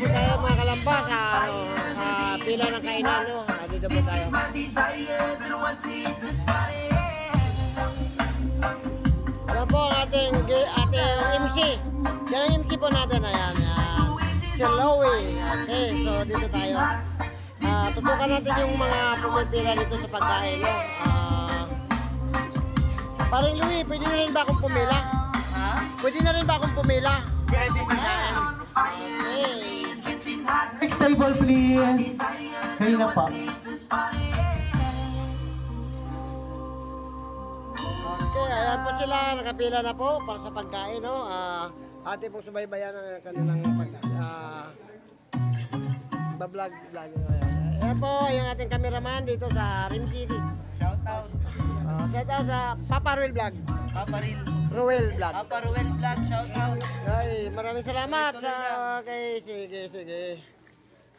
po tayo mga kalamba sa, sa pila ng kainan. No? Dito po tayo. Yan po ang ating MC. Yan ang MC po natin. Ayan. Si Lowy. Okay, so dito tayo. Tutukan natin yung mga pumuntira dito sa pagkain. No? Parang Louie, pwede na rin ba akong pumila? Ha? Pwede na rin ba akong pumila? Pwede na. Okay. Next table please. Kayo na po. Okay, ayan po sila. Nakapila na po para sa pagkain. No? Ate pong subaybayan ang kanilang bablog. Ayan po yung ating cameraman dito sa Rim TV. Shoutout. Shout out sa Papa Ruel Vlog. Papa Ruel Vlog. Papa Ruel Vlog, shoutout. Ay, maraming salamat. Okay, sige.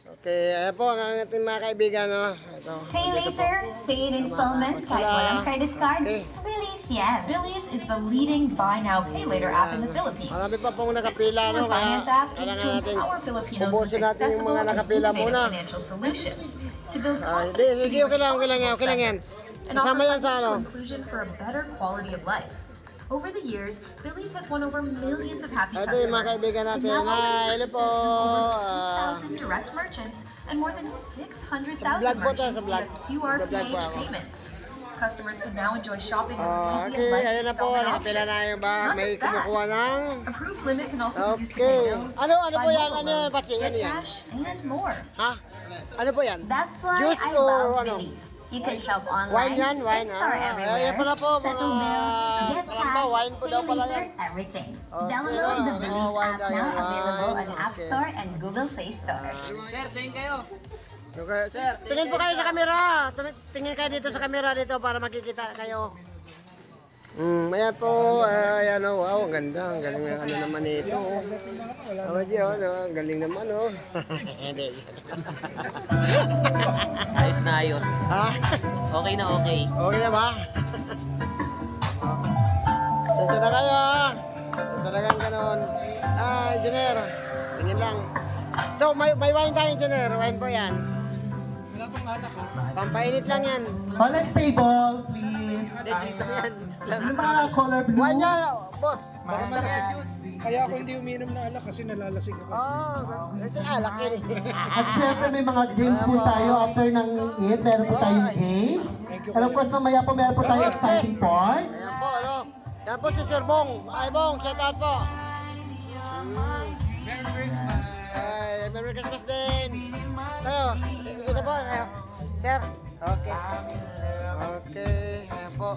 Okay, ayan po ang ating mga kaibigan. No? Ito. Pay later, pay in installments, kahit walang credit card. Okay. Billy's, yeah. Billy's is the leading buy now, pay later app in the Philippines. Marami pa pong This nakapila. consumer No? finance app aims kailangan to natin empower Filipinos with ubusin natin yung accessible mga and nakapila innovative muna. financial solutions to build Sige, confidence to be okay lang yan. responsible yan. spenders and Kasama offer yan sa ano. financial inclusion for a better quality of life. Over the years, Billy's has won over millions of happy Ito customers. yung mga kaibigan and natin. now Hi, offers hello po. services to over 2,000 direct merchants and more than 600,000 Vlog po tayo merchants sa vlog. via QR Vlog po PH ako. payments. Customers can now enjoy shopping with easy Okay, and light ayun na po. installment Nakapila na yung options. bag. Not May just that, kumukuha ng... approved limit can also be used to Okay. pay bills, Ano buy po yan? mobile Ano yan, loans, Pachi? get Ano yan? cash, and more. Ha? Ano po yan? That's why Juice I or love ano? Billy's. You can shop online, Wine yan? Wine? in-store everywhere, Ayan pala po. settle bills, get Kalamba, cash, wine po pay daw pala later, yan. everything. Okay, Download the Billy's wine app daw now, yan, available wine. on App Okay. Store and Google Play Store. Sir, tingin kayo. Okay. Tingin po kayo sa camera. Tingin kayo dito sa camera dito para makikita kayo. Ayan po, ayan o, wow, ang ganda, ang galing na ano naman ito. Tama siya, ang galing naman o. Hindi. Ayos na ayos. Ha? Okay na okay. Okay na ba? Sensya na kayo ha. Talagang ganon. Engineer, tingin lang. So, may wine tayo, engineer. Wine po yan. Wala pong alak ha. Pampainit lang yan. On next table please. Hindi, juice lang yan. Juice lang. Yung mga color blue. Wine yan, boss. Baka malasig. Kaya ako hindi uminom ng alak kasi nalalasing ako. Kasi alak yun eh. At syempre may mga games po tayo after ng eat. Meron po tayong games. And of course mamaya po meron po tayong exciting part. Ayan po, ano. Yan po si Sir Bong. Ay, Bong, shout out po. Merry Christmas! Ay, Merry Christmas din. Kayo, ito po, kayo. Sir, okay. Okay, ayan po.